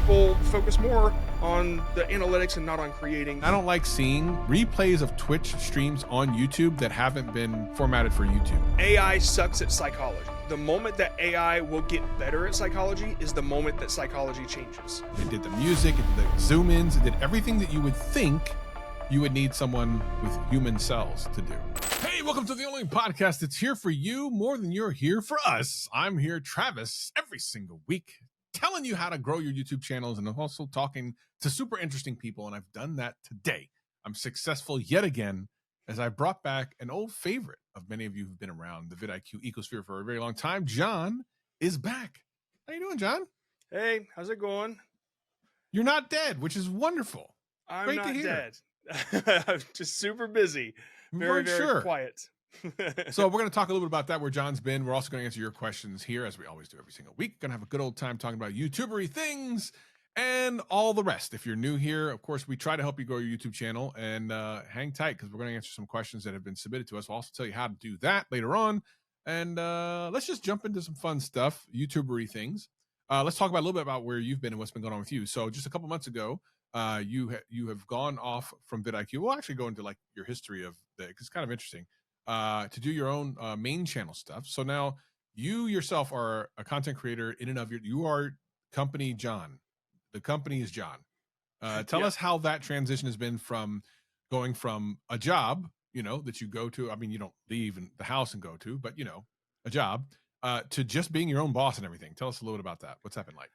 people focus more on the analytics and not on creating. I don't like seeing replays of Twitch streams on YouTube that haven't been formatted for YouTube. AI sucks at psychology. The moment that AI will get better at psychology is the moment that psychology changes. It did the music, it did the zoom ins, it did everything that you would think you would need someone with human cells to do. Hey, welcome to the only podcast that's here for you more than you're here for us. I'm here, Travis, every single week, telling you how to grow your YouTube channels and also talking to super interesting people. And I've done that today. I'm successful yet again as I brought back an old favorite of many of you who've been around the vidIQ ecosphere for a very long time. John is back. How you doing, John? Hey, how's it going? You're not dead, which is wonderful. I'm Great not to hear. dead. I'm just super busy. Very quiet. So we're going to talk a little bit about that, where John's been. We're also going to answer your questions here, as we always do every single week. Going to have a good old time talking about YouTubery things and all the rest. If you're new here, of course, we try to help you grow your YouTube channel, and hang tight because we're going to answer some questions that have been submitted to us. We'll also tell you how to do that later on. And let's just jump into some fun stuff, YouTubery things. Let's talk about a little bit about where you've been and what's been going on with you. So just a couple months ago, you have gone off from vidIQ. We'll actually go into like your history of the, it's kind of interesting, to do your own main channel stuff. So now you yourself are a content creator in and of you are company John. The company is John. Tell us how that transition has been from going from a job, you know, that you go to. I mean, you don't leave the house and go to, but you know, a job, to just being your own boss and everything. Tell us a little bit about that. What's happened like?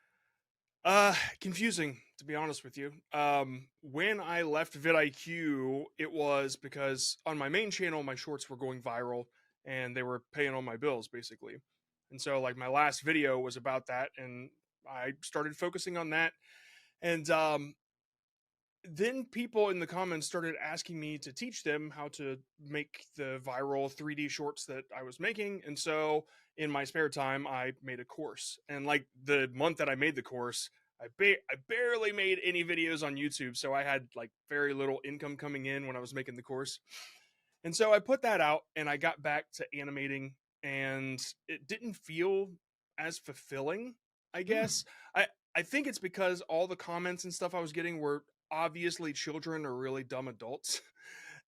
Confusing, to be honest with you. When I left vidIQ, it was because on my main channel, my shorts were going viral and they were paying all my bills, basically. And so, like, my last video was about that, and I started focusing on that. And then people in the comments started asking me to teach them how to make the viral 3D shorts that I was making. And so in my spare time, I made a course. And like the month that I made the course, I barely made any videos on YouTube. So I had like very little income coming in when I was making the course. And so I put that out and I got back to animating, and it didn't feel as fulfilling, I guess. I think it's because all the comments and stuff I was getting were obviously children or really dumb adults.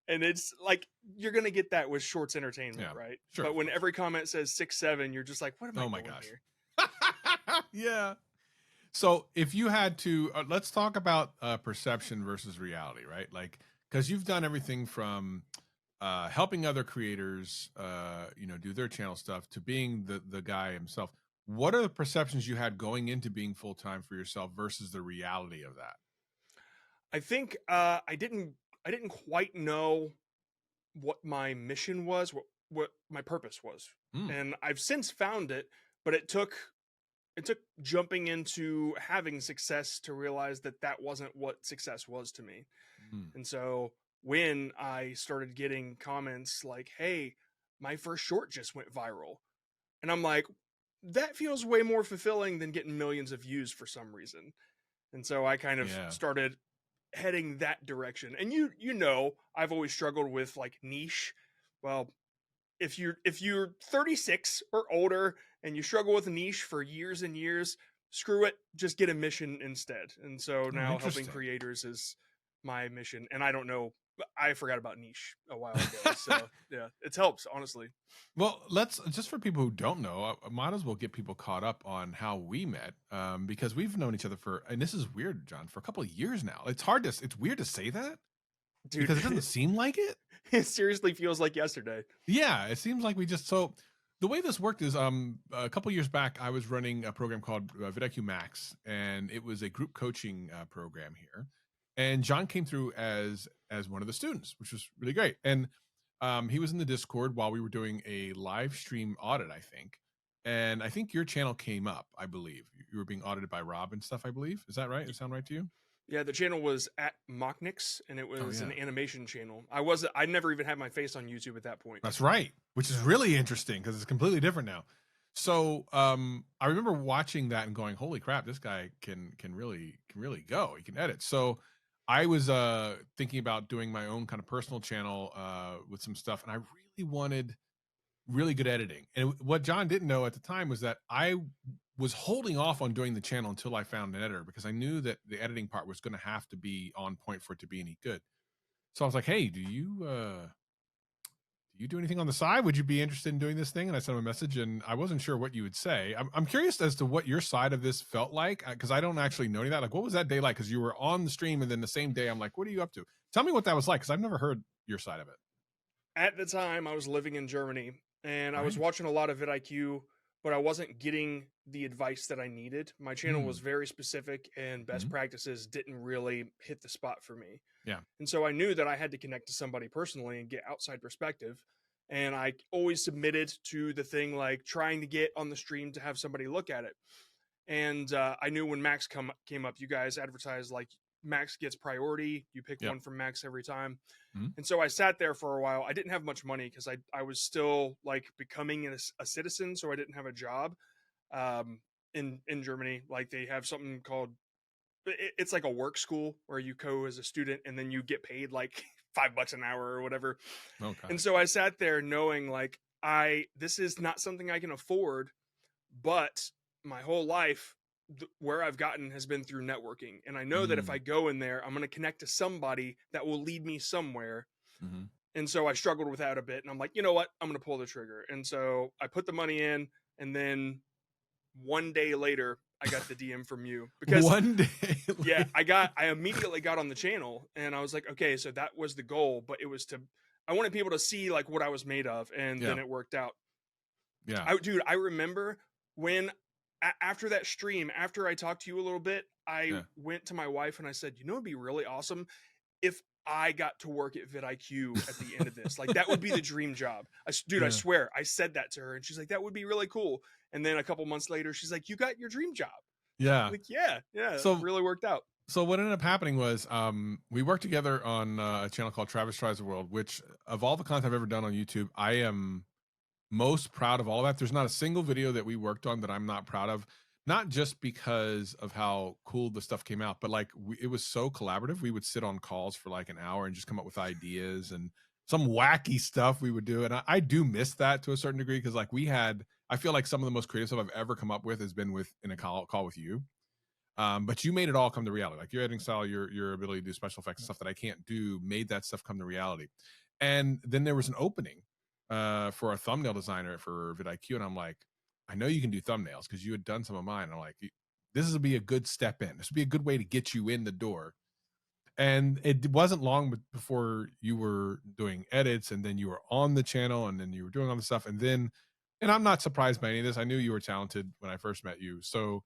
And it's like, you're going to get that with shorts entertainment, right? Sure, but when every comment says 6'7", you're just like, what am I doing here? Yeah. So if you had to, let's talk about perception versus reality, right? Like, because you've done everything from helping other creators, you know, do their channel stuff, to being the guy himself. What are the perceptions you had going into being full-time for yourself versus the reality of that? I think I didn't quite know what my mission was, what my purpose was. And I've since found it, but it took jumping into having success to realize that that wasn't what success was to me. And so when I started getting comments like, hey, my first short just went viral, and I'm like, that feels way more fulfilling than getting millions of views for some reason. And so I kind of started heading that direction. And you know, I've always struggled with like niche. Well, if you're 36 or older and you struggle with a niche for years and years, screw it, just get a mission instead. And so now helping creators is my mission. And I don't know, I forgot about niche a while ago. So yeah, it helps, honestly. Well, let's, just for people who don't know, I might as well get people caught up on how we met, because we've known each other for, and this is weird, John, for a couple of years now. It's weird to say that, dude, because it doesn't seem like it. It seriously feels like yesterday. Yeah, it seems like so the way this worked is, a couple years back, I was running a program called vidIQ Max, and it was a group coaching program here. And John came through as one of the students, which was really great. And he was in the Discord while we were doing a live stream audit, I think. And I think your channel came up, I believe. You were being audited by Rob and stuff, I believe. Is that right? Does it sound right to you? Yeah, the channel was at Mocknix, and it was an animation channel. I never even had my face on YouTube at that point. That's right, which is really interesting because it's completely different now. So I remember watching that and going, holy crap, this guy can really go. He can edit. So I was thinking about doing my own kind of personal channel with some stuff, and I really wanted really good editing. And what John didn't know at the time was that I was holding off on doing the channel until I found an editor, because I knew that the editing part was going to have to be on point for it to be any good. So I was like, hey, do you do anything on the side? Would you be interested in doing this thing? And I sent him a message, and I wasn't sure what you would say. I'm curious as to what your side of this felt like, because I don't actually know any of that. Like, what was that day like? Because you were on the stream, and then the same day, I'm like, what are you up to? Tell me what that was like, because I've never heard your side of it. At the time, I was living in Germany and I was Right. watching a lot of vidIQ, but I wasn't getting the advice that I needed. My channel was Mm. very specific, and best Mhm. practices didn't really hit the spot for me. Yeah. And so I knew that I had to connect to somebody personally and get outside perspective. And I always submitted to the thing like trying to get on the stream to have somebody look at it. And I knew when Max came up, you guys advertised like Max gets priority. You pick Yep. one from Max every time. Mhm. And so I sat there for a while. I didn't have much money because I was still like becoming a citizen, so I didn't have a job. In Germany, like they have something called it's like a work school where you go as a student and then you get paid like $5 an hour or whatever. Okay. And so I sat there knowing like I this is not something I can afford, but my whole life where I've gotten has been through networking, and I know that if I Mm. go in there, I'm going to connect to somebody that will lead me somewhere. Mhm. And so I struggled with that a bit, and I'm like, you know what, I'm going to pull the trigger. And so I put the money in, and then one day later, I got the DM from you because One day yeah, later. I immediately got on the channel, and I was like, okay, so that was the goal, but it was to I wanted people to see like what I was made of, and Yeah. then it worked out. Yeah. Dude, I remember when after that stream, after I talked to you a little bit, I Yeah. went to my wife and I said, you know, it'd be really awesome if I got to work at vidIQ at the end of this. Like that would be the dream job. Dude, I Yeah. swear, I said that to her, and she's like, that would be really cool. And then a couple months later, she's like, you got your dream job. Yeah. Like, yeah, yeah, it So really worked out. so what ended up happening was we worked together on a channel called Travis Tries the World, which of all the content I've ever done on YouTube, I am most proud of all of that. There's not a single video that we worked on that I'm not proud of. Not just because of how cool the stuff came out, but like it was so collaborative. We would sit on calls for like an hour and just come up with ideas and some wacky stuff we would do. And I do miss that to a certain degree, because like I feel like some of the most creative stuff I've ever come up with has been in a call with you. But you made it all come to reality. Like your editing style, your ability to do special effects, stuff that I can't do, made that stuff come to reality. And then there was an opening for a thumbnail designer for vidIQ, and I'm like, I know you can do thumbnails because you had done some of mine. And I'm like, this would be a good step in. This would be a good way to get you in the door. And it wasn't long before you were doing edits, and then you were on the channel, and then you were doing all the stuff, and I'm not surprised by any of this. I knew you were talented when I first met you. So,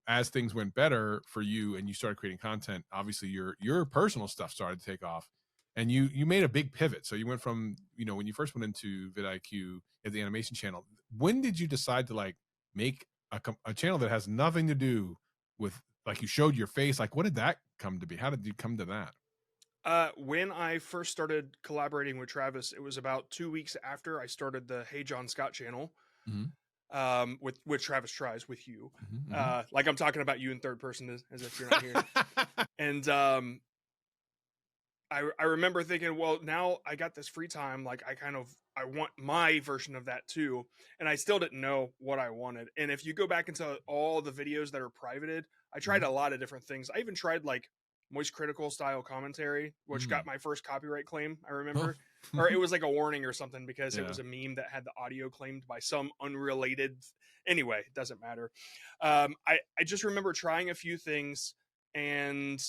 as things went better for you and you started creating content, obviously your personal stuff started to take off, and you made a big pivot. So you went from, when you first went into vidIQ at the animation channel, when did you decide to like make a channel that has nothing to do with, like, you showed your face? Like, what did that come to be? How did you come to that? When I first started collaborating with Travis, it was about 2 weeks after I started the Hey John Scott channel. Mm-hmm. With Travis Tries with you. Mm-hmm. Like I'm talking about you in third person as if you're not here. And I remember thinking, well, now I got this free time. Like I want my version of that too. And I still didn't know what I wanted. And if you go back into all the videos that are privated, I tried Mhm. a lot of different things. I even tried like moist critical style commentary, which got Mm. my first copyright claim, I Oh. remember. Or it was like a warning or something because it Yeah. was a meme that had the audio claimed by some unrelated. Anyway, it doesn't matter. I just remember trying a few things, and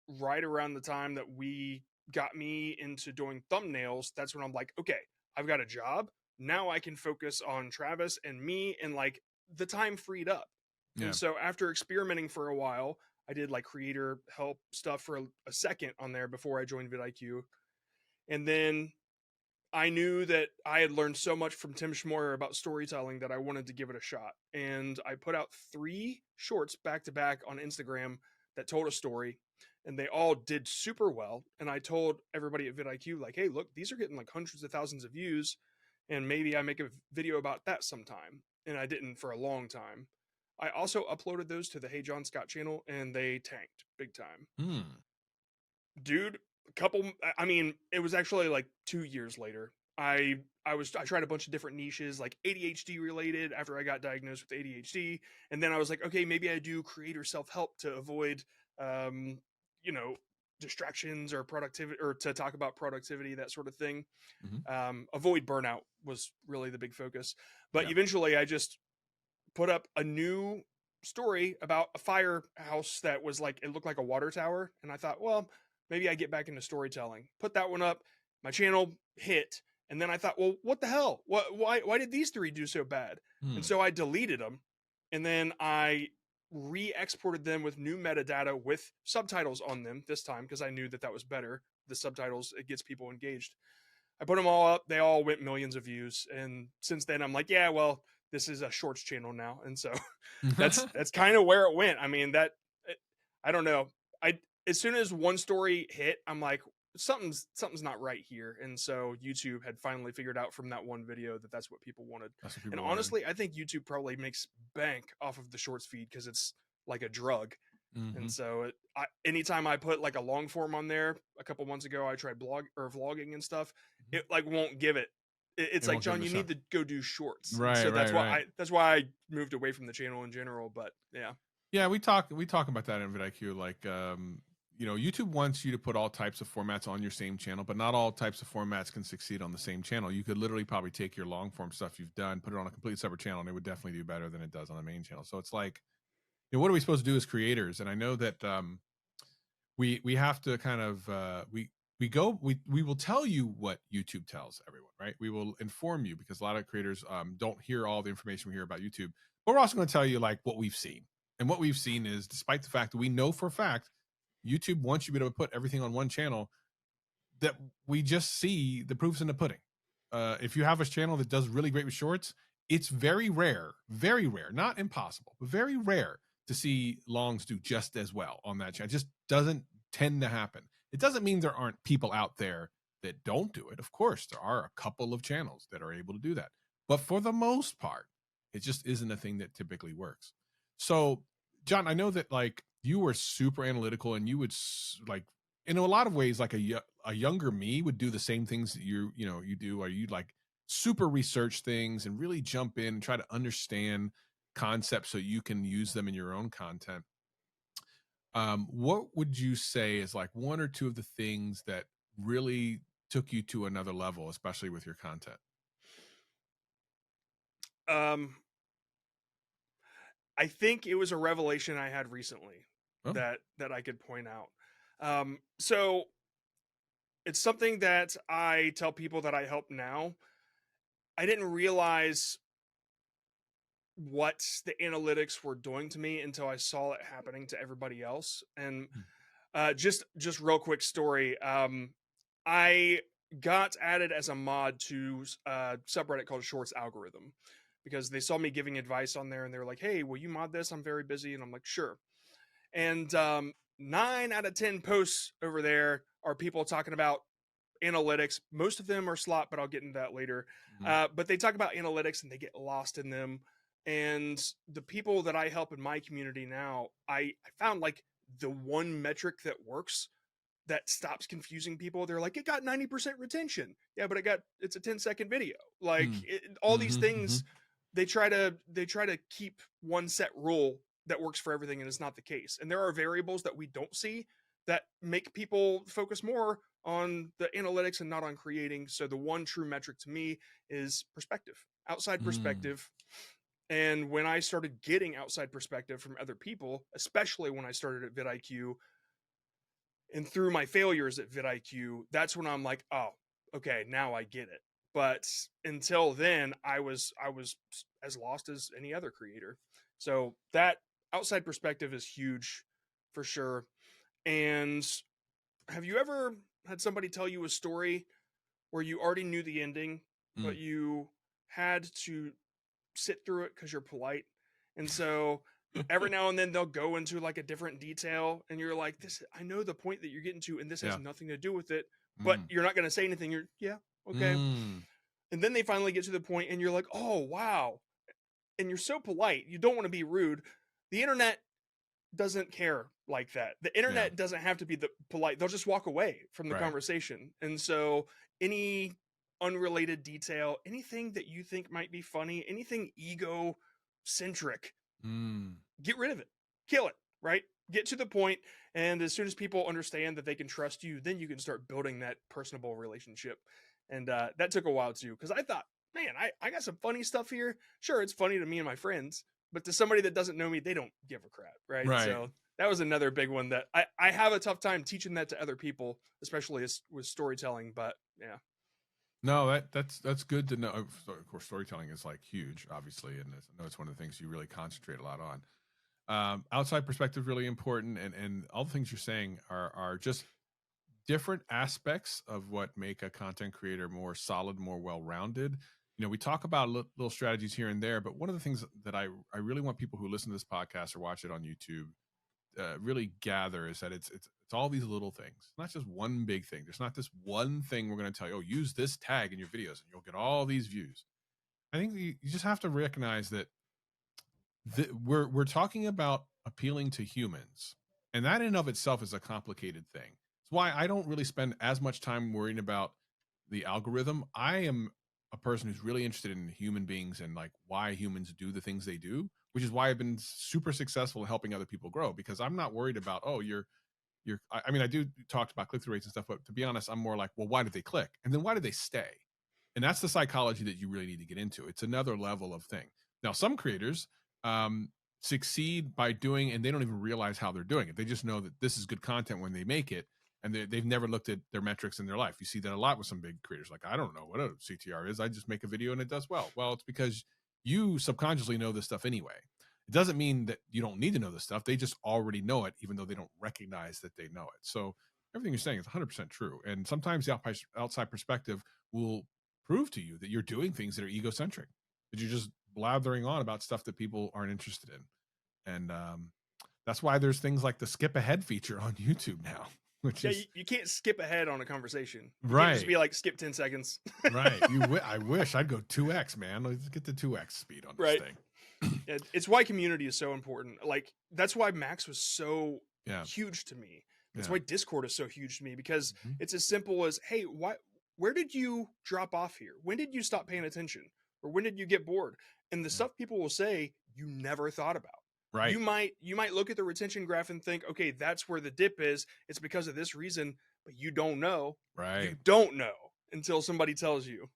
right around the time that we got me into doing thumbnails, that's when I'm like, okay, I've got a job. Now I can focus on Travis and me, and like the time freed up. And Yeah. so after experimenting for a while, I did like creator help stuff for a second on there before I joined vidIQ. And then I knew that I had learned so much from Tim Schmoyer about storytelling that I wanted to give it a shot. And I put out 3 shorts back to back on Instagram that told a story, and they all did super well. And I told everybody at vidIQ, like, hey, look, these are getting like hundreds of thousands of views, and maybe I make a video about that sometime. And I didn't for a long time. I also uploaded those to the Hey John Scott channel, and they tanked big time. Mm. Dude, a couple, I mean, it was actually like 2 years later. I tried a bunch of different niches, like ADHD related, after I got diagnosed with ADHD. And then I was like, okay, maybe I do creator self-help to avoid um you know distractions or productivity, or to talk about productivity, that sort of thing. Hmm. Avoid burnout was really the big focus. But Yeah. eventually I just put up a new story about a firehouse that was like, it looked like a water tower, and I thought, well, maybe I get back into storytelling. Put that one up, my channel hit, and then I thought, well, what the hell? Why did these three do so bad? And Hmm. so I deleted them, and then I re-exported them with new metadata with subtitles on them this time, because I knew that that was better. The subtitles, it gets people engaged. I put them all up. They all went millions of views, and since then I'm like, yeah, well, this is a shorts channel now, and so that's kind of where it went. I mean, I don't know. I As soon as one story hit, I'm like, something's not right here, and so YouTube had finally figured out from that one video that that's what people wanted. That's what And people wanted. honestly, I think YouTube probably makes bank off of the shorts feed because it's like a drug. And Hmm. so anytime I put like a long form on there, a couple months ago, I tried blog or vlogging and stuff. It like won't give it. It's It like, won't give John, it a you shot. need to go do shorts. And Right, so right, right. that's why I moved away from the channel in general. But yeah. Yeah, we talk about that in vidIQ. Like, YouTube wants you to put all types of formats on your same channel, but not all types of formats can succeed on the same channel. You could literally probably take your long form stuff you've done, put it on a completely separate channel, and it would definitely do better than it does on the main channel. So it's like, what are we supposed to do as creators? And I know that we have to kind of we will tell you what YouTube tells everyone, right? We will inform you because a lot of creators don't hear all the information we hear about YouTube. But we're also going to tell you like what we've seen. And what we've seen is, despite the fact that we know for a fact YouTube wants you to be able to put everything on one channel, that we just see the proofs in the pudding. If you have a channel that does really great with shorts, it's very rare, not impossible, but very rare to see longs do just as well on that channel. It just doesn't tend to happen. It doesn't mean there aren't people out there that don't do it. Of course, there are a couple of channels that are able to do that. But for the most part, it just isn't a thing that typically works. So, John, I know that like you were super analytical and you would like in a lot of ways like a younger me would do the same things that you do, or you like super research things and really jump in and try to understand concepts so you can use them in your own content. What would you say is like one or two of the things that really took you to another level, especially with your content? Um, I think it was a revelation I had recently Oh. that I could point out. So it's something that I tell people that I help now. I didn't realize what the analytics were doing to me until I saw it happening to everybody else. And Hmm. just real quick story. I got added as a mod to a subreddit called Shorts Algorithm because they saw me giving advice on there, and they were like, "Hey, will you mod this? I'm very busy." And I'm like, "Sure." And 9 out of 10 posts over there are people talking about analytics. Most of them are slop, but I'll get into that later. Mhm. But they talk about analytics and they get lost in them. And the people that I help in my community now, I found like the one metric that works that stops confusing people. They're like, it got 90% retention. Yeah, but it's a 10-second video. Like Mm. all these Mhm, things, mhm. they try to keep one set rule that works for everything, and it's not the case. And there are variables that we don't see that make people focus more on the analytics and not on creating. So the one true metric to me is perspective, outside Mm. perspective. And when I started getting outside perspective from other people, especially when I started at vidIQ, and through my failures at vidIQ, that's when I'm like, oh, okay, now I get it. But until then, I was as lost as any other creator. So that outside perspective is huge for sure. And have you ever had somebody tell you a story where you already knew the ending, but Mm. you had to sit through it because you're polite? And so every now and then they'll go into like a different detail, and you're like, this, I know the point that you're getting to, and this has Yeah. nothing to do with it, but Mm. you're not going to say anything. You're, yeah, okay. Mm. And then they finally get to the point and you're like, oh wow. And you're so polite, you don't want to be rude. The internet doesn't care like that. The Yeah. internet doesn't have to be the polite. They'll just walk away from the Right. conversation. And so any unrelated detail, anything that you think might be funny, anything ego centric, get rid of it, kill it, right? Get to the point, and as soon as people understand that they can trust you, then you can start building that personable relationship. And that took a while too, because I thought, man, I got some funny stuff here. Sure, it's funny to me and my friends, but to somebody that doesn't know me, they don't give a crap, right? Right. So that was another big one that I have a tough time teaching that to other people, especially with storytelling. But yeah. No, that's good to know. Of course, storytelling is like huge, obviously, and I know it's one of the things you really concentrate a lot on. Outside perspective really important, and all the things you're saying are just different aspects of what make a content creator more solid, more well-rounded. You know, we talk about little strategies here and there, but one of the things that I really want people who listen to this podcast or watch it on YouTube really gather is that it's all these little things. It's not just one big thing. There's not this one thing we're going to tell you, oh, use this tag in your videos and you'll get all these views. I think you just have to recognize that we're talking about appealing to humans, and that in and of itself is a complicated thing. It's why I don't really spend as much time worrying about the algorithm. I am a person who's really interested in human beings and like why humans do the things they do, which is why I've been super successful in helping other people grow, because I'm not worried about, oh, I mean, I do talk about click-through rates and stuff, but to be honest, I'm more like, well, why did they click? And then why did they stay? And that's the psychology that you really need to get into. It's another level of thing. Now, some creators succeed by doing, and they don't even realize how they're doing it. They just know that this is good content when they make it, and they've never looked at their metrics in their life. You see that a lot with some big creators. Like, I don't know what a CTR is. I just make a video and it does well. Well, it's because you subconsciously know this stuff anyway. It doesn't mean that you don't need to know this stuff. They just already know it, even though they don't recognize that they know it. So everything you're saying is 100% true. And sometimes the outside perspective will prove to you that you're doing things that are egocentric, that you're just blathering on about stuff that people aren't interested in. And that's why there's things like the skip ahead feature on YouTube now, which is you can't skip ahead on a conversation. You right. Can't just be like, skip 10 seconds. Right. I wish I'd go 2x, man. Let's get the 2x speed on this thing. It's why community is so important. Like, that's why Max was so huge to me. That's why Discord is so huge to me, because it's as simple as, hey, where did you drop off here? When did you stop paying attention? Or when did you get bored? And the stuff people will say, you never thought about. Right. You might look at the retention graph and think, okay, that's where the dip is. It's because of this reason, but you don't know. Right. You don't know until somebody tells you.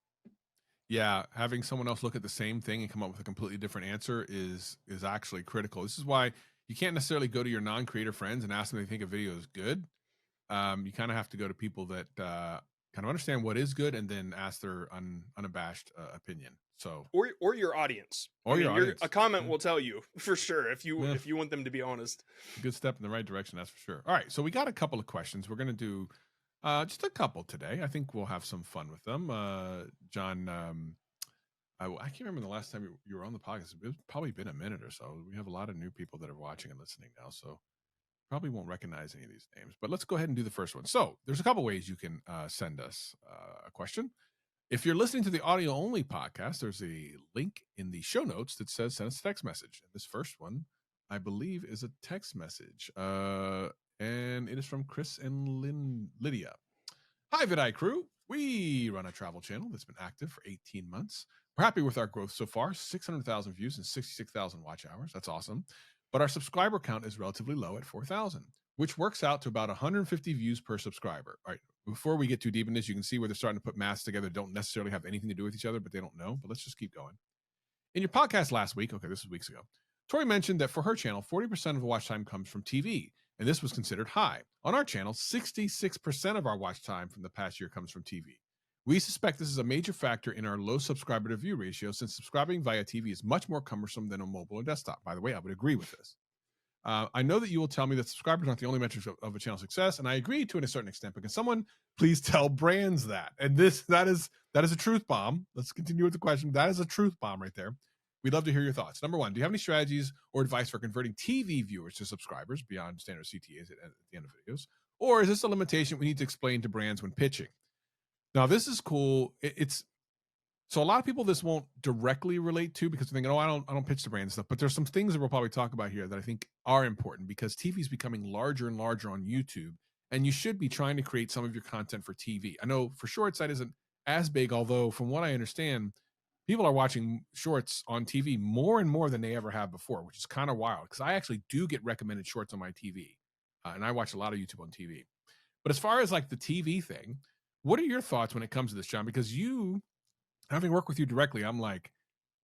Yeah, having someone else look at the same thing and come up with a completely different answer is actually critical. This is why you can't necessarily go to your non-creator friends and ask them if they think a video is good. You kind of have to go to people that kind of understand what is good and then ask their unabashed opinion. So or your audience, audience. A comment will tell you for sure if you want them to be honest. A good step in the right direction, that's for sure. All right, so we got a couple of questions. We're going to do just a couple today. I think we'll have some fun with them. John, I can't remember the last time you were on the podcast. It's probably been a minute or so. We have a lot of new people that are watching and listening now, so probably won't recognize any of these names. But let's go ahead and do the first one. So there's a couple ways you can send us a question. If you're listening to the audio-only podcast, there's a link in the show notes that says send us a text message. And this first one, I believe, is a text message. And it is from Chris and Lydia. Hi, vidIQ crew. We run a travel channel that's been active for 18 months. We're happy with our growth so far, 600,000 views and 66,000 watch hours. That's awesome. But our subscriber count is relatively low at 4,000, which works out to about 150 views per subscriber. All right, before we get too deep in this, you can see where they're starting to put maths together that don't necessarily have anything to do with each other, but they don't know. But let's just keep going. In your podcast last week, okay, this was weeks ago, Tori mentioned that for her channel, 40% of the watch time comes from TV, and this was considered high. On our channel, 66% of our watch time from the past year comes from TV. We suspect this is a major factor in our low subscriber to view ratio, since subscribing via TV is much more cumbersome than a mobile or desktop. By the way, I would agree with this. I know that you will tell me that subscribers aren't the only metrics of a channel success, and I agree to a certain extent, but can someone please tell brands that? And that is a truth bomb. Let's continue with the question. That is a truth bomb right there. We'd love to hear your thoughts. Number one, do you have any strategies or advice for converting TV viewers to subscribers beyond standard CTAs at the end of videos? Or is this a limitation we need to explain to brands when pitching? Now, this is cool. So a lot of people this won't directly relate to, because they're thinking, oh, I don't pitch to brand stuff. But there's some things that we'll probably talk about here that I think are important, because TV is becoming larger and larger on YouTube, and you should be trying to create some of your content for TV. I know for sure that isn't as big, although from what I understand, people are watching shorts on TV more and more than they ever have before, which is kind of wild because I actually do get recommended shorts on my TV. And I watch a lot of YouTube on TV. But as far as like the TV thing, what are your thoughts when it comes to this, John? Because you, having worked with you directly, I'm like,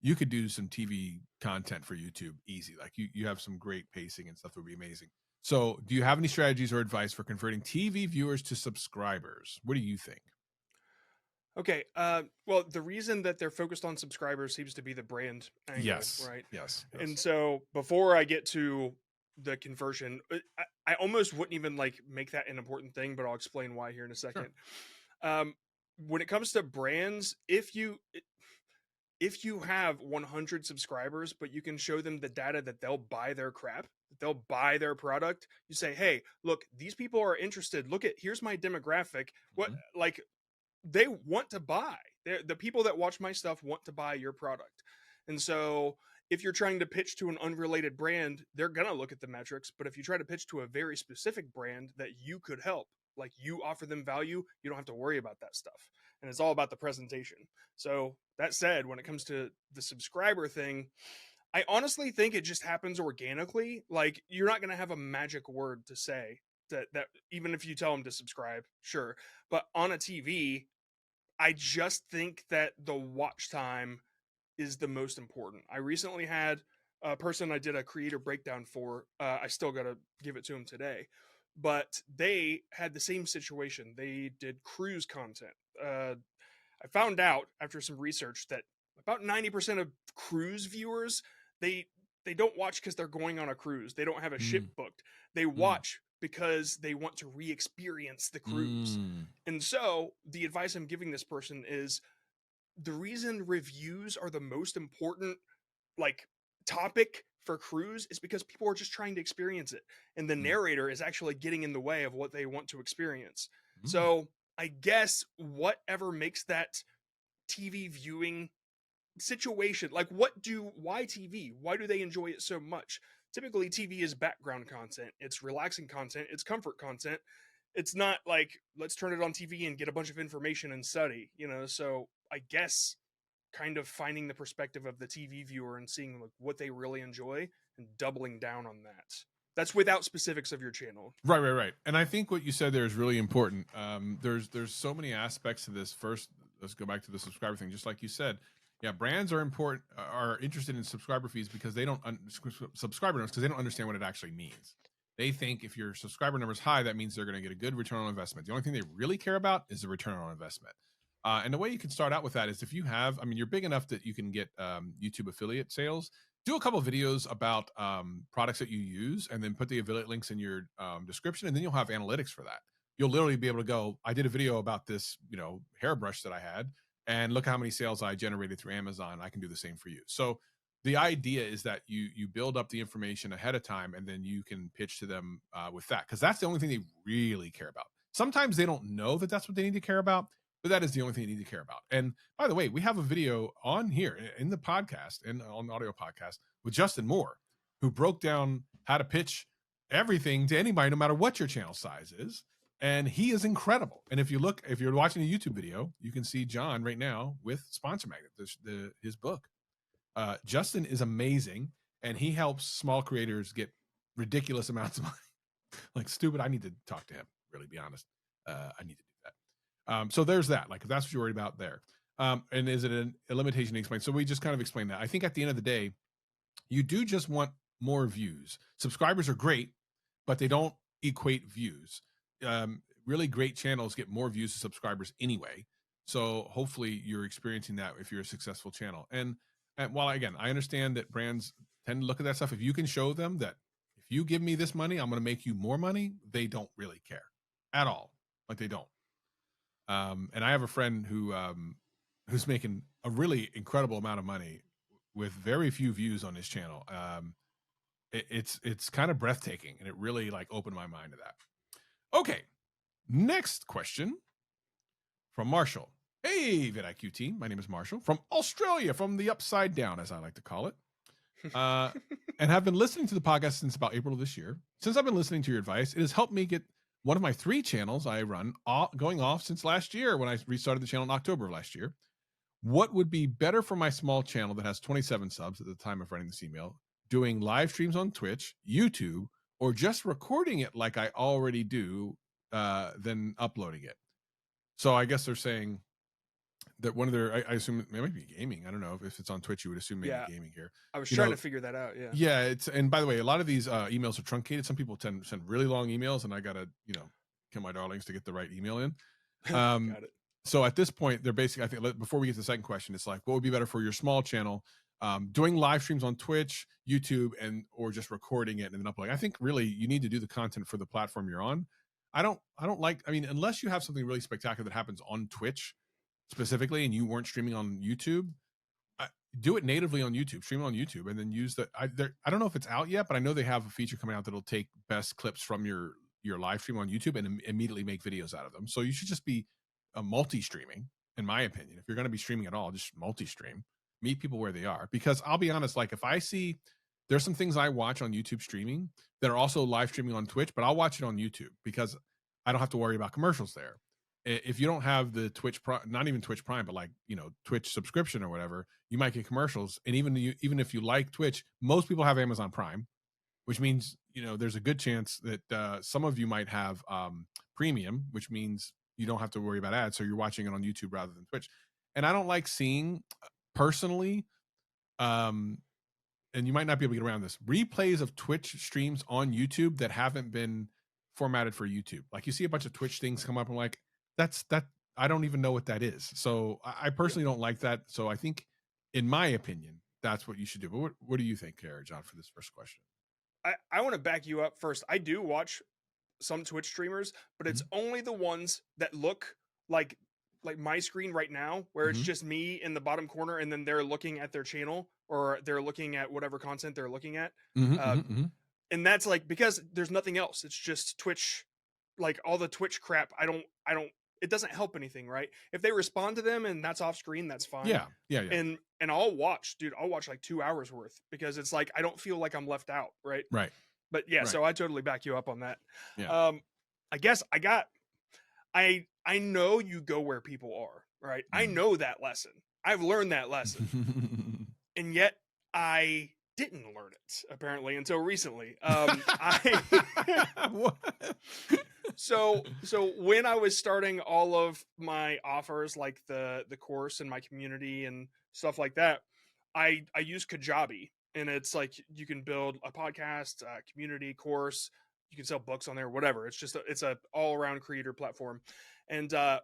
you could do some TV content for YouTube easy. Like you have some great pacing and stuff that would be amazing. So do you have any strategies or advice for converting TV viewers to subscribers? What do you think? Okay. Well, the reason that they're focused on subscribers seems to be the brand angle, Yes. right? Yes. And Yes. so before I get to the conversion, I almost wouldn't even like make that an important thing, but I'll explain why here in a Sure. second. When it comes to brands, if you have 100 subscribers, but you can show them the data that they'll buy their crap, that they'll buy their product, you say, hey, look, these people are interested. Look at, here's my demographic. What, Mhm. like, they want to buy. The people that watch my stuff want to buy your product. And so if you're trying to pitch to an unrelated brand, they're going to look at the metrics. But if you try to pitch to a very specific brand that you could help, like you offer them value, you don't have to worry about that stuff. And it's all about the presentation. So that said, when it comes to the subscriber thing, I honestly think it just happens organically. Like you're not going to have a magic word to say that even if you tell them to subscribe, sure. But on a TV, I just think that the watch time is the most important. I recently had a person I did a creator breakdown for. I still got to give it to him today, but they had the same situation. They did cruise content. I found out after some research that about 90% of cruise viewers they they don't watch because they're going on a cruise. They don't have a ship Mm, booked. They mm, watch because they want to re-experience the cruise. mm, And so the advice I'm giving this person is the reason reviews are the most important like topic for cruise is because people are just trying to experience it and the mm, narrator is actually getting in the way of what they want to experience. mm. So I guess whatever makes that TV viewing situation, like why TV, why do they enjoy it so much? Typically TV is background content, it's relaxing content, it's comfort content. It's not like let's turn it on TV and get a bunch of information and study, so I guess kind of finding the perspective of the TV viewer and seeing like what they really enjoy and doubling down on that. That's without specifics of your channel. Right, right, right. And I think what you said there is really important. There's so many aspects to this. First, let's go back to the subscriber thing. Just like you said, yeah, brands are important, are interested in subscriber fees because they don't subscriber numbers because they don't understand what it actually means. They think if your subscriber number is high, that means they're going to get a good return on investment. The only thing they really care about is the return on investment. And the way you can start out with that is if you have, I mean, you're big enough that you can get YouTube affiliate sales. Do a couple of videos about products that you use and then put the affiliate links in your description, and then you'll have analytics for that. You'll literally be able to go, I did a video about this, hairbrush that I had, and look how many sales I generated through Amazon. I can do the same for you. So the idea is that you build up the information ahead of time, and then you can pitch to them with that, because that's the only thing they really care about. Sometimes they don't know that that's what they need to care about, but that is the only thing they need to care about. And by the way, we have a video on here in the podcast and on the audio podcast with Justin Moore, who broke down how to pitch everything to anybody, no matter what your channel size is. And he is incredible. And if you're watching a YouTube video, you can see John right now with Sponsor Magnet, his book. Justin is amazing, and he helps small creators get ridiculous amounts of money. Like stupid. I need to talk to him. Really, be honest. I need to do that. So there's that. Like if that's what you're worried about there. And is it a limitation to explain? So we just kind of explained that. I think at the end of the day, you do just want more views. Subscribers are great, but they don't equate views. Really great channels get more views to subscribers anyway. So hopefully you're experiencing that if you're a successful channel. And while again, I understand that brands tend to look at that stuff. If you can show them that if you give me this money, I'm going to make you more money, they don't really care at all. Like they don't. And I have a friend who's making a really incredible amount of money with very few views on his channel. It's kind of breathtaking, and it really like opened my mind to that. Okay, next question from Marshall. Hey, vidIQ team, my name is Marshall from Australia, from the upside down, as I like to call it. And have been listening to the podcast since about April of this year. Since I've been listening to your advice, it has helped me get one of my 3 channels I run going off since last year when I restarted the channel in October of last year. What would be better for my small channel that has 27 subs at the time of writing this email? Doing live streams on Twitch, YouTube, or just recording it like I already do, then uploading it? So I guess they're saying that one of their, I assume it might be gaming. I don't know if it's on Twitch, you would assume maybe Yeah, gaming here. I was You trying know, to figure that out. Yeah. yeah, it's, and by the way, a lot of these emails are truncated. Some people tend to send really long emails, and I gotta, kill my darlings to get the right email in. Got it. So at this point, they're basically, I think, before we get to the second question, it's like, what would be better for your small channel? Doing live streams on Twitch, YouTube, or just recording it and then uploading. I think really you need to do the content for the platform you're on. I don't like, I mean, unless you have something really spectacular that happens on Twitch specifically and you weren't streaming on YouTube, do it natively on YouTube, stream it on YouTube, and then use I don't know if it's out yet, but I know they have a feature coming out that'll take best clips from your live stream on YouTube and immediately make videos out of them. So you should just be multi-streaming, in my opinion. If you're going to be streaming at all, just multi-stream, meet people where they are. Because I'll be honest, like if I see there's some things I watch on YouTube streaming that are also live streaming on Twitch, but I'll watch it on YouTube because I don't have to worry about commercials there. If you don't have the Twitch, not even Twitch Prime, but like, Twitch subscription or whatever, you might get commercials. And even if you like Twitch, most people have Amazon Prime, which means, there's a good chance that some of you might have premium, which means you don't have to worry about ads. So you're watching it on YouTube rather than Twitch. And I don't like seeing personally, and you might not be able to get around this, replays of Twitch streams on YouTube that haven't been formatted for YouTube. Like you see a bunch of Twitch things come up and like, that I don't even know what that is. So I personally don't like that. So I think, in my opinion, that's what you should do. But what do you think, John, for this first question? I want to back you up first. I do watch some Twitch streamers, but it's only the ones that look like my screen right now, where it's just me in the bottom corner, and then they're looking at their channel or they're looking at whatever content they're looking at. And that's like because there's nothing else. It's just Twitch, like all the Twitch crap. I don't. It doesn't help anything, right? If they respond to them and that's off screen, that's fine. Yeah. And I'll watch like 2 hours worth because it's like I don't feel like I'm left out, right? Right. But yeah, Right. So I totally back you up on that. Yeah. I guess I know you go where people are, right? I know that lesson. I've learned that lesson. And yet I didn't learn it apparently until recently. What? So when I was starting all of my offers, like the course and my community and stuff like that, I use Kajabi, and it's like you can build a podcast, a community course, you can sell books on there, whatever. It's a all around creator platform, and I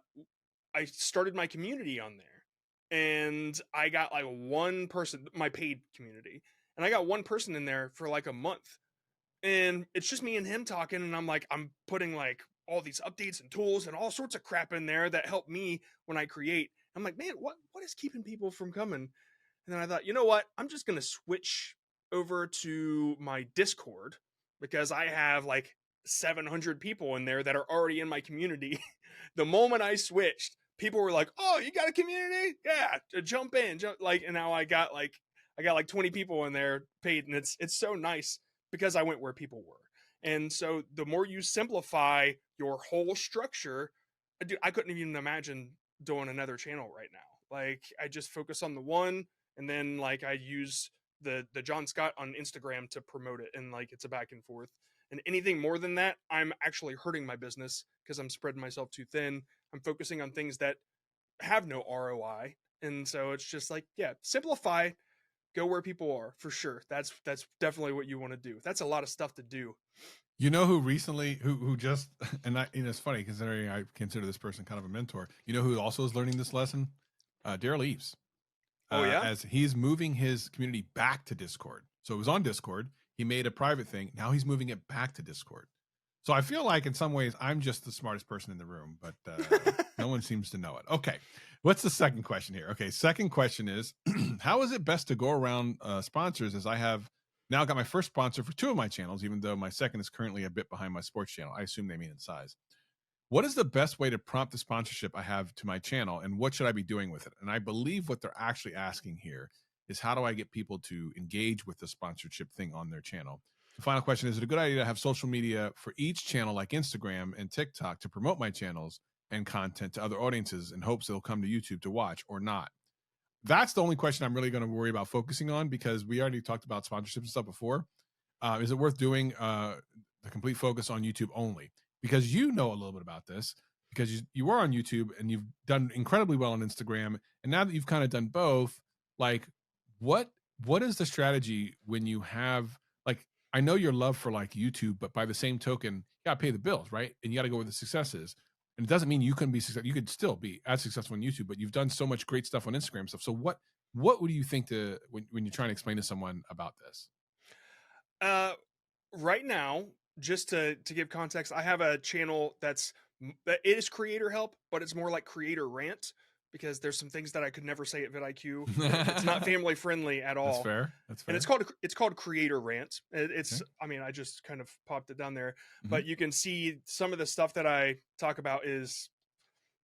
started my community on there, and I got like one person, my paid community, and I got one person in there for like a month. And it's just me and him talking, and I'm putting like all these updates and tools and all sorts of crap in there that help me when I create. I'm like, man, what is keeping people from coming? And then I thought, you know what? I'm just gonna switch over to my Discord because I have like 700 people in there that are already in my community. The moment I switched, people were like, "Oh, you got a community? Yeah, jump in." And now I got like 20 people in there paid, and it's so nice because I went where people were. And so the more you simplify your whole structure, dude, I couldn't even imagine doing another channel right now. Like I just focus on the one, and then like I use the John Scott on Instagram to promote it, and like it's a back and forth. And anything more than that, I'm actually hurting my business because I'm spreading myself too thin. I'm focusing on things that have no ROI. And so it's just like, yeah, simplify, go where people are for sure. That's definitely what you want to do. That's a lot of stuff to do. You know who recently who just and it's funny considering I consider this person kind of a mentor. You know who also is learning this lesson? Daryl Eves. Oh yeah, as he's moving his community back to Discord. So it was on Discord. He made a private thing. Now he's moving it back to Discord. So I feel like in some ways I'm just the smartest person in the room, but no one seems to know it. Okay. What's the second question here? Okay. Second question is, how is it best to go around sponsors, as I have now got my first sponsor for 2 of my channels, even though my second is currently a bit behind my sports channel. I assume they mean in size. What is the best way to prompt the sponsorship I have to my channel, and what should I be doing with it? And I believe what they're actually asking here is, how do I get people to engage with the sponsorship thing on their channel? The final question: is it a good idea to have social media for each channel, like Instagram and TikTok, to promote my channels and content to other audiences in hopes they'll come to YouTube to watch, or not? That's the only question I'm really going to worry about focusing on, because we already talked about sponsorships and stuff before. Is it worth doing the complete focus on YouTube only? Because you know a little bit about this, because you are on YouTube and you've done incredibly well on Instagram, and now that you've kind of done both, like what what is the strategy when you have, like, I know your love for like YouTube, but by the same token, you gotta pay the bills, right? And you gotta go where the success is. And it doesn't mean you couldn't be successful. You could still be as successful on YouTube, but you've done so much great stuff on Instagram stuff. So what would you think to when you're trying to explain to someone about this? Uh, right now, just to give context, I have a channel that it is creator help, but it's more like creator rant because there's some things that I could never say at vidIQ. It's not family friendly at That's all. fair. That's And fair. it's called creator rant. It's Okay. I mean, I just kind of popped it down there, Mhm. but you can see some of the stuff that I talk about is,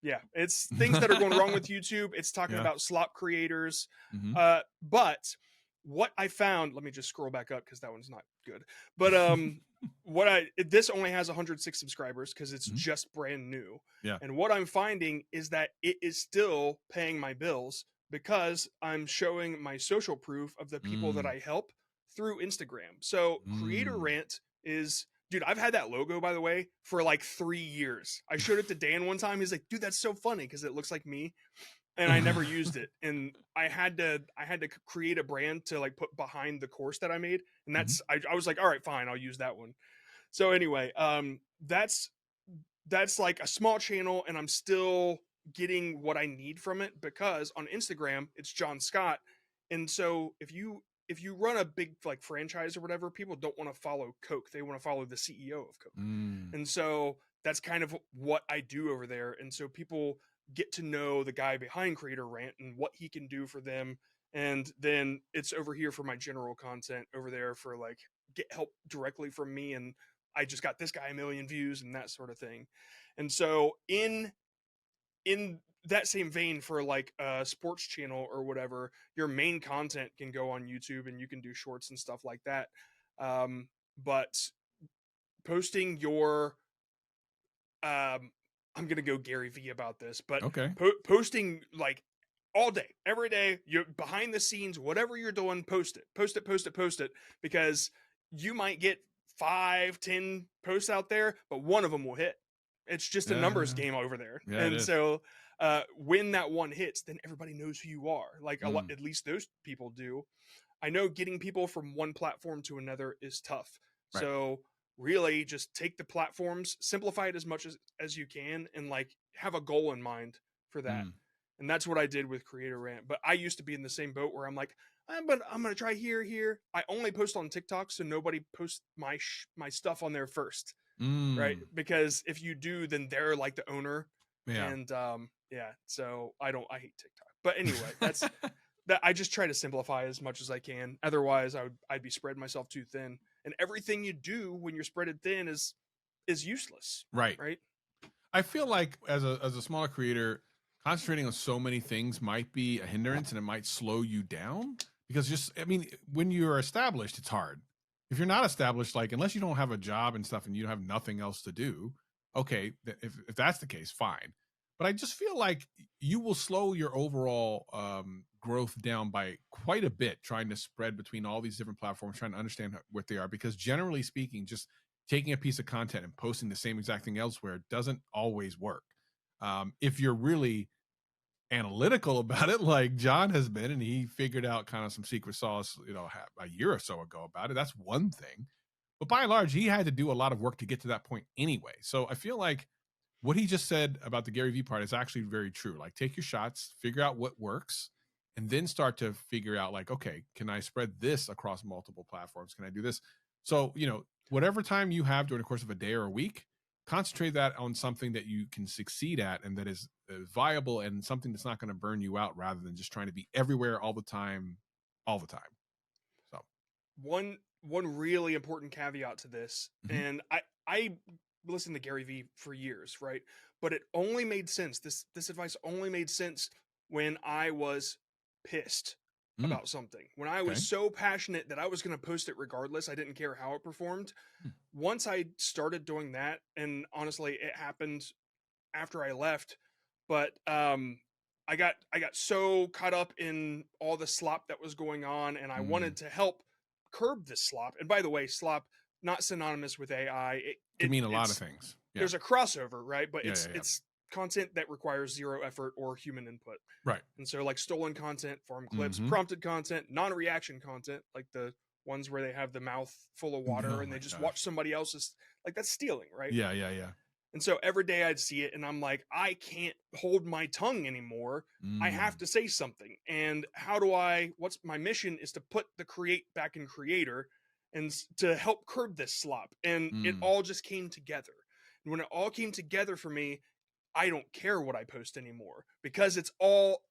yeah, it's things that are going wrong with YouTube. It's talking Yeah. about slop creators. Mhm. But what I found, let me just scroll back up because that one's not good. But this only has 106 subscribers because it's Mhm. just brand new. Yeah. And what I'm finding is that it is still paying my bills because I'm showing my social proof of the people that Mm. I help through Instagram. So Creator Mm. Rant is, dude, I've had that logo, by the way, for like 3 years. I showed it to Dan one time. He's like, dude, that's so funny because it looks like me. And I never used it. And I had to create a brand to like put behind the course that I made. And Mhm. I was like, all right, fine, I'll use that one. So anyway, that's like a small channel, and I'm still getting what I need from it because on Instagram it's John Scott. And so if you run a big like franchise or whatever, people don't want to follow Coke. They want to follow the CEO of Coke. Mm. And so that's kind of what I do over there. And so people get to know the guy behind Creator Rant and what he can do for them. And then it's over here for my general content over there for like get help directly from me. And I just got this guy a million views and that sort of thing. And so in that same vein, for like a sports channel or whatever, your main content can go on YouTube and you can do shorts and stuff like that. But posting your I'm gonna go Gary V about this, but Okay. posting like all day, every day, you're behind the scenes, whatever you're doing, post it, because you might get 5, 10 posts out there, but one of them will hit. It's just a numbers Yeah. game over there, Yeah, it and is. so when that one hits, then everybody knows who you are. Like a lot, Mm. at least those people do. I know getting people from one platform to another is tough. Right. So really just take the platforms, simplify it as much as you can, and like have a goal in mind for that. Mm. And that's what I did with Creator Rant. But I used to be in the same boat where I'm like, I'm gonna try here. I only post on TikTok, so nobody posts my stuff on there first, right? Mm. Because if you do, then they're like the owner. Yeah. And yeah, so I hate TikTok. But anyway, that's that I just try to simplify as much as I can. Otherwise, I'd be spreading myself too thin. And everything you do when you're spreaded thin is useless, Right. right? I feel like as a smaller creator, concentrating on so many things might be a hindrance, and it might slow you down, because just, I mean, when you're established, it's hard. If you're not established, like, unless you don't have a job and stuff and you have nothing else to do, okay, if that's the case, fine. But I just feel like you will slow your overall growth down by quite a bit, trying to spread between all these different platforms, trying to understand what they are. Because generally speaking, just taking a piece of content and posting the same exact thing elsewhere doesn't always work. If you're really analytical about it, like John has been, and he figured out kind of some secret sauce, a year or so ago about it, that's one thing. But by and large, he had to do a lot of work to get to that point anyway. So I feel like what he just said about the Gary Vee part is actually very true. Like, take your shots, figure out what works, and then start to figure out, like, okay, can I spread this across multiple platforms? Can I do this? So, whatever time you have during the course of a day or a week, concentrate that on something that you can succeed at and that is viable, and something that's not going to burn you out, rather than just trying to be everywhere all the time, all the time. So, One really important caveat to this, mhm. and I listened to Gary Vee for years, right? But it only made sense. This advice only made sense when I was pissed Mm, about something. When I was okay. so passionate that I was going to post it regardless, I didn't care how it performed. Hmm. Once I started doing that, and honestly, it happened after I left, but I got so caught up in all the slop that was going on, and I Mm. wanted to help curb this slop. And by the way, slop not synonymous with AI. Could mean a lot of It's things. Yeah. there's a crossover, right? But Yeah. it's Yeah. Yeah. it's content that requires zero effort or human input. Right. And so like stolen content, farm clips, Mm-hmm. prompted content, non-reaction content, like the ones where they have the mouth full of water Oh and they my just watch gosh. somebody else's, like that's stealing, right? Yeah. Yeah. Yeah. And so every day I'd see it and I'm like, I can't hold my tongue anymore. I have Mm. to say something. And what's my mission is to put the create back in creator and to help curb this slop. And it Mm. all just came together. And when it all came together for me, I don't care what I post anymore because it's all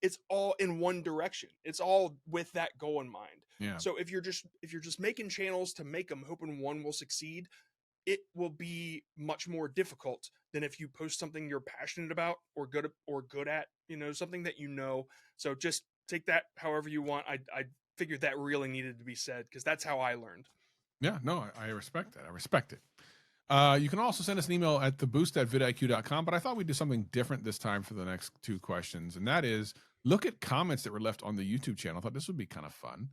in one direction. It's all with that goal in mind. Yeah. So if you're just making channels to make them hoping one will succeed, it will be much more difficult than if you post something you're passionate about or good at, something that you know. So just take that however you want. I figured that really needed to be said because that's how I learned. Yeah. No, I respect that. I respect it. You can also send us an email at theboost@vidiq.com, but I thought we'd do something different this time for the next two questions. And that is look at comments that were left on the YouTube channel. I thought this would be kind of fun.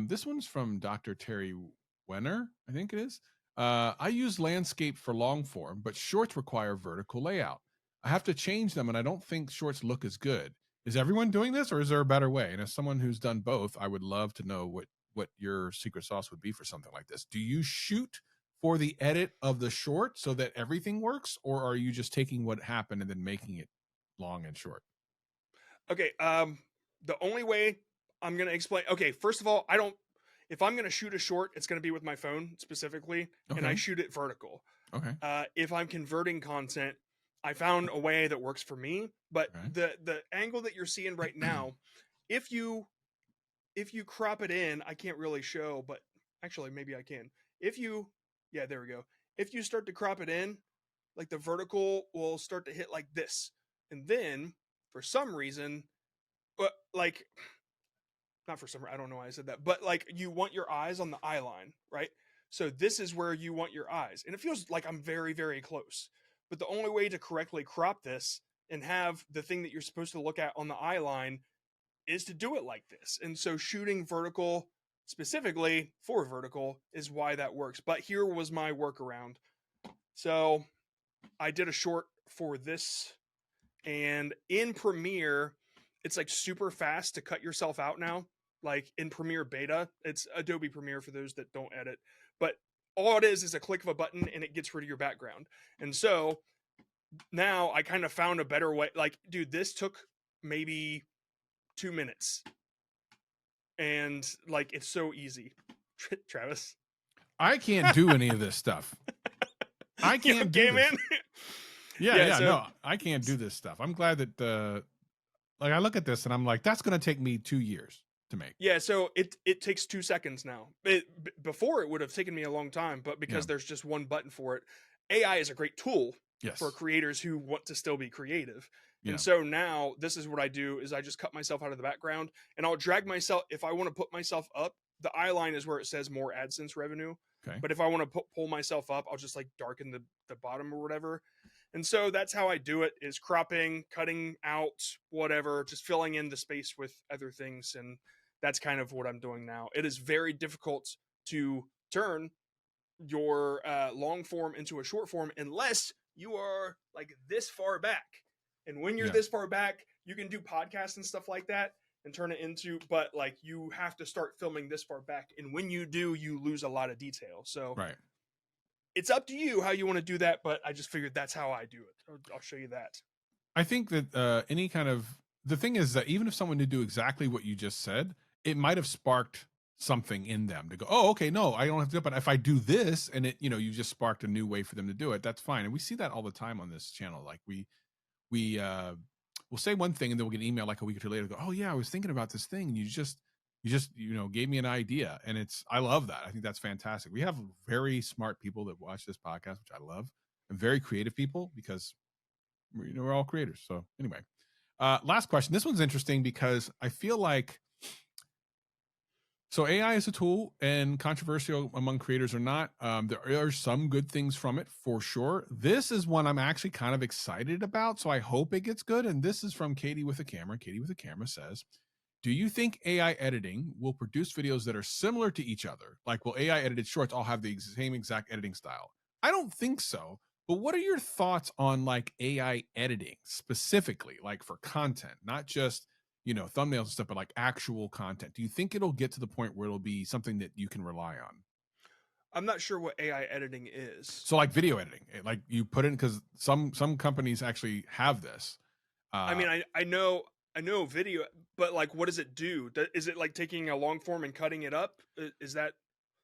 This one's from Dr. Terry Wenner, I think it is. I use landscape for long form, but shorts require vertical layout. I have to change them, and I don't think shorts look as good. Is everyone doing this, or is there a better way? And as someone who's done both, I would love to know what your secret sauce would be for something like this. Do you shoot for the edit of the short so that everything works, or are you just taking what happened and then making it long and short? Okay, the only way I'm gonna explain. Okay, first of all, I don't. If I'm gonna shoot a short, it's gonna be with my phone specifically, and I Okay. shoot it vertical. Okay. If I'm converting content, I found a way that works for me. But Okay. the angle that you're seeing right now, if you if you crop it in, I can't really show, but actually maybe I can. If you, yeah, there we go. If you start to crop it in, like the vertical will start to hit like this, and then for some reason, but like not for some, I don't know why I said that, but like you want your eyes on the eye line, right? So this is where you want your eyes, and it feels like I'm very, very close. But the only way to correctly crop this and have the thing that you're supposed to look at on the eye line is to do it like this. And so shooting vertical specifically for vertical is why that works. But here was my workaround. So I did a short for this, and in Premiere, it's like super fast to cut yourself out now. Like in Premiere Beta, it's Adobe Premiere for those that don't edit. But all it is a click of a button and it gets rid of your background. And so now I kind of found a better way. Like, dude, this took maybe 2 minutes and like it's so easy. Travis, I can't do any of this stuff. I you can't do okay, this. man? Yeah, Yeah. yeah, So no, I can't do this stuff. I'm glad that like I look at this and I'm like, that's gonna take me 2 years to make. yeah, so it takes 2 seconds now. Before it would have taken me a long time, but Yeah. because there's just one button for it, AI is a great tool for Yes. creators who want to still be creative. Yeah. And so now this is what I do is I just cut myself out of the background and I'll drag myself if I want to put myself up. The eye line is where it says more AdSense revenue. Okay. But if I want to pull myself up, I'll just like darken the bottom or whatever. And so that's how I do it is cropping, cutting out whatever, just filling in the space with other things. And that's kind of what I'm doing now. It is very difficult to turn your long form into a short form unless you are like this far back. And when you're Yeah. this far back, you can do podcasts and stuff like that and turn it into, but like you have to start filming this far back. And when you do, you lose a lot of detail. So Right. it's up to you how you want to do that. But I just figured that's how I do it. I'll show you that. I think that any kind of the thing is that even if someone did do exactly what you just said, it might have sparked something in them to go, oh, okay, no, I don't have to do it. But if I do this and it, you just sparked a new way for them to do it, that's fine. And we see that all the time on this channel. Like we'll say one thing and then we'll get an email like a week or two later, go, oh yeah, I was thinking about this thing. And you just gave me an idea. And I love that. I think that's fantastic. We have very smart people that watch this podcast, which I love, and very creative people because we're all creators. So anyway, last question. This one's interesting because I feel like So AI is a tool, and controversial among creators or not, there are some good things from it for sure. This is one I'm actually kind of excited about, so I hope it gets good. And this is from Katie with a camera. Katie with a camera says, "Do you think AI editing will produce videos that are similar to each other? Like, will AI edited shorts all have the same exact editing style?" I don't think so. But what are your thoughts on like AI editing specifically, like for content, not just thumbnails and stuff, but like actual content? Do you think it'll get to the point where it'll be something that you can rely on? I'm not sure what AI editing is. So like video editing, like you put in, because some companies actually have this. I Uh, mean, I know video, but like, what does it do? Is it like taking a long form and cutting it up? Is that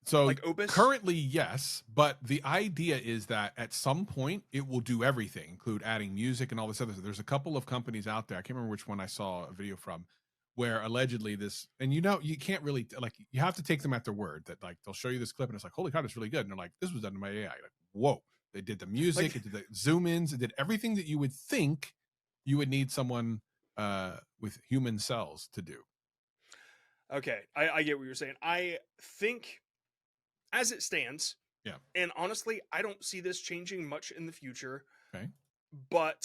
so like Opus? currently, yes, but the idea is that at some point it will do everything, include adding music and all this other stuff. There's a couple of companies out there. I can't remember which one I saw a video from, where allegedly this, and you can't really like, you have to take them at their word that like they'll show you this clip and it's like, holy cow, it's really good. And they're like, this was done by AI. Like, whoa, they did the music, Like, it did the zoom ins, it did everything that you would think you would need someone with human cells to do. okay, I get what you're saying. I think as it stands, Yeah. and honestly, I don't see this changing much in the future, Okay. but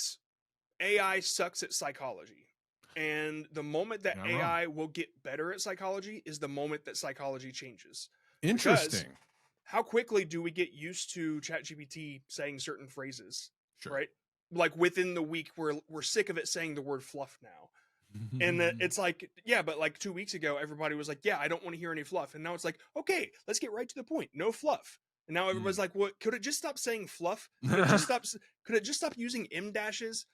AI sucks at psychology. And the moment that You're not wrong. AI will get better at psychology is the moment that psychology changes. Because Interesting. how quickly do we get used to ChatGPT saying certain phrases, Sure. right? Like within the week, we're sick of it saying the word fluff now. And it's like, yeah, but like 2 weeks ago, everybody was like, yeah, I don't want to hear any fluff. And now it's like, okay, let's get right to the point. No fluff. And now everybody's like, what? Could it just stop saying fluff? Could it just stop using M dashes?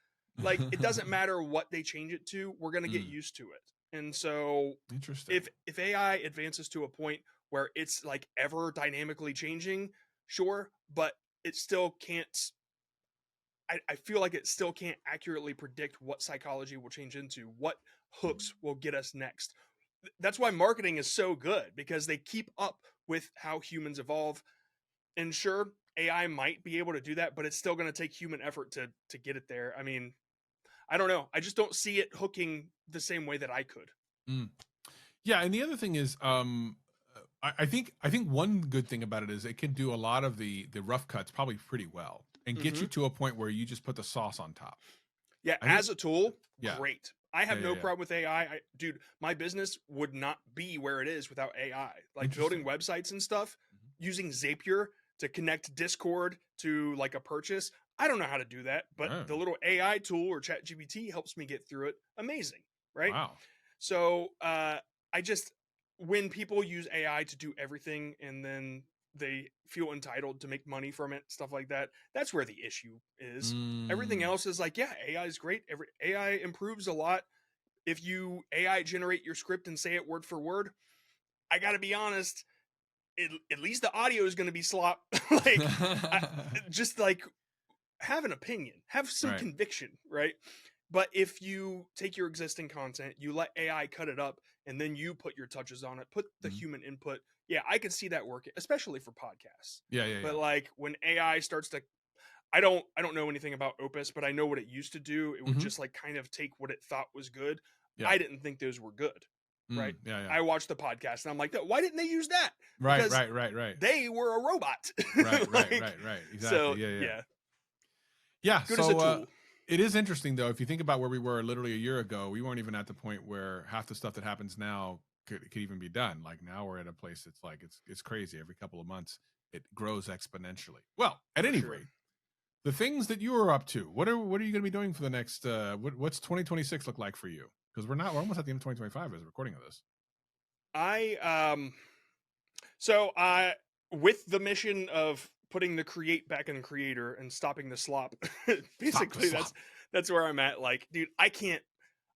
Like, it doesn't matter what they change it to. We're going to get Mm, used to it. And so interesting. if AI advances to a point where it's like ever dynamically changing, sure, but it still can't. I feel like it still can't accurately predict what psychology will change into, what hooks will get us next. That's why marketing is so good, because they keep up with how humans evolve. And sure, AI might be able to do that, but it's still going to take human effort to get it there. I mean, I don't know. I just don't see it hooking the same way that I could. Mm. Yeah, and the other thing is, I think one good thing about it is it can do a lot of the rough cuts probably pretty well and get you Hmm. to a point where you just put the sauce on top. Yeah, I think, as a tool, yeah, great. I yeah, have yeah, no yeah. problem with AI. Dude, my business would not be where it is without AI. Like building Interesting. websites and stuff, Mhm. using Zapier to connect Discord to like a purchase. I don't know how to do that, but Oh, the little AI tool or ChatGPT helps me get through it. Amazing, right? wow. So I just, when people use AI to do everything and then they feel entitled to make money from it, stuff like that, that's where the issue is. Everything Mm, else is like, yeah, AI is great. Every AI improves a lot. If you AI generate your script and say it word for word, I got to be honest, at least the audio is going to be slop. Like, I, just like have an opinion, have some right. conviction, right? But if you take your existing content, you let AI cut it up, and then you put your touches on it, put the Mhm. human input, yeah, I can see that working, especially for podcasts. Yeah, yeah, But yeah. like when AI starts to, I don't know anything about Opus, but I know what it used to do. It would Hmm. just like kind of take what it thought was good. Yeah. I didn't think those were good, right? Yeah, yeah. I watched the podcast and I'm like, why didn't they use that? Right, Because right, right, right. they were a robot. Right, right, Like, right, right. Exactly. so Yeah, yeah. yeah, Yeah, good as a so tool. it is interesting though. If you think about where we were literally a year ago, we weren't even at the point where half the stuff that happens now could even be done. Like now we're at a place that's like it's crazy. Every couple of months it grows exponentially. Well, at For any sure. rate, the things that you are up to, what are you going to be doing for the next what's 2026 look like for you? Because we're almost at the end of 2025 as a recording of this. I so I, with the mission of putting the create back in creator and stopping the slop, Stop the basically slop. that's where I'm at. Like, dude, I can't,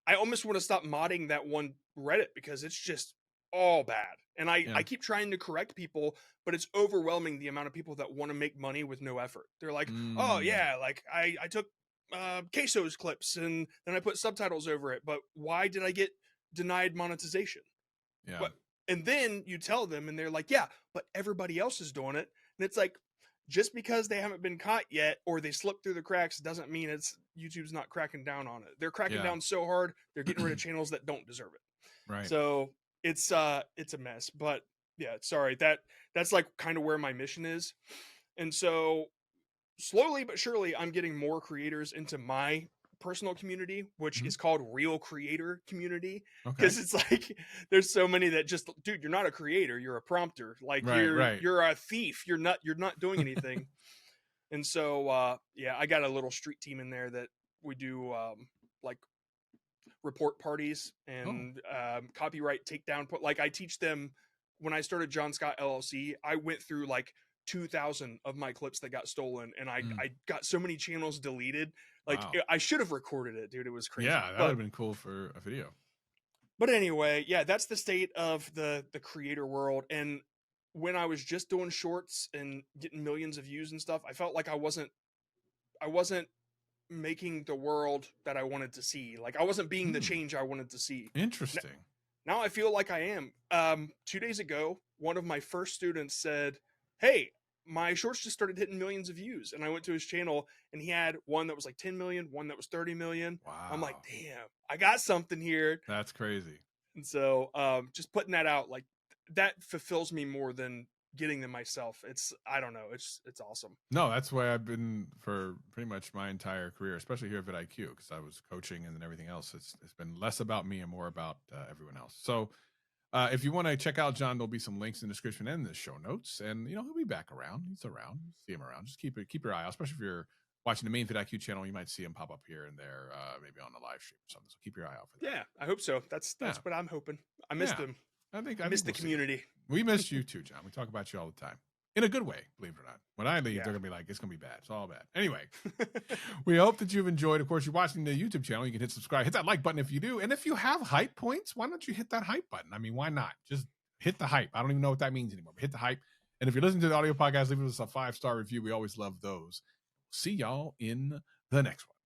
I almost want to stop modding that one Reddit because it's just all bad. And I Yeah. keep trying to correct people, but it's overwhelming the amount of people that want to make money with no effort. They're like, oh Mm, yeah, like I took quesos clips and then I put subtitles over it, but why did I get denied monetization? yeah. What? And then you tell them, and they're like, "Yeah, but everybody else is doing it." And it's like, just because they haven't been caught yet, or they slipped through the cracks, doesn't mean it's YouTube's not cracking down on it. They're cracking Yeah. down so hard, they're getting rid of channels that don't deserve it. Right. So it's a mess, but yeah, sorry. That's like kind of where my mission is. And so slowly but surely I'm getting more creators into my personal community, which Mhm. is called real creator community, Okay. because it's like there's so many that just, dude, you're not a creator, you're a prompter. Like Right, right. you're a thief. You're not doing anything. And so yeah, I got a little street team in there that we do like report parties Oh. and copyright takedown. Like I teach them when I started John Scott LLC. I went through like 2,000 of my clips that got stolen, and Mm. I got so many channels deleted. Like Wow. I should have recorded it, dude. It was crazy, Yeah, that would have been cool for a video. but anyway, yeah, that's the state of the creator world. And when I was just doing shorts and getting millions of views and stuff, I felt like I wasn't making the world that I wanted to see. Like I wasn't being the Hmm. change I wanted to see. Interesting. Now I feel like I am. 2 days ago, one of my first students said, "Hey, my shorts just started hitting millions of views," and I went to his channel, and he had one that was like 10 million, one that was 30 million. I'm like, Wow. "Damn, I got something here." That's crazy. And so, just putting that out, like that fulfills me more than getting them myself. I don't know, it's awesome. No, that's why I've been for pretty much my entire career, especially here at vidIQ, because I was coaching and then everything else. It's been less about me and more about everyone else. So if you want to check out John, there'll be some links in the description and the show notes. And he'll be back around. He's around. You see him around. Just keep your eye out, especially if you're watching the main vidIQ channel. You might see him pop up here and there, maybe on the live stream or something. So keep your eye out for that. Yeah, I hope so. That's Yeah, what I'm hoping. I missed yeah. them. I I think missed the we'll see you. community. We missed you too, John. We talk about you all the time. In a good way, believe it or not. When I leave, Yeah. they're gonna be like, it's gonna be bad. It's all bad. Anyway, we hope that you've enjoyed. Of course, you're watching the YouTube channel. You can hit subscribe, hit that like button if you do. And if you have hype points, why don't you hit that hype button? I mean, why not? Just hit the hype. I don't even know what that means anymore. But hit the hype. And if you're listening to the audio podcast, leave us a 5-star review. We always love those. See y'all in the next one.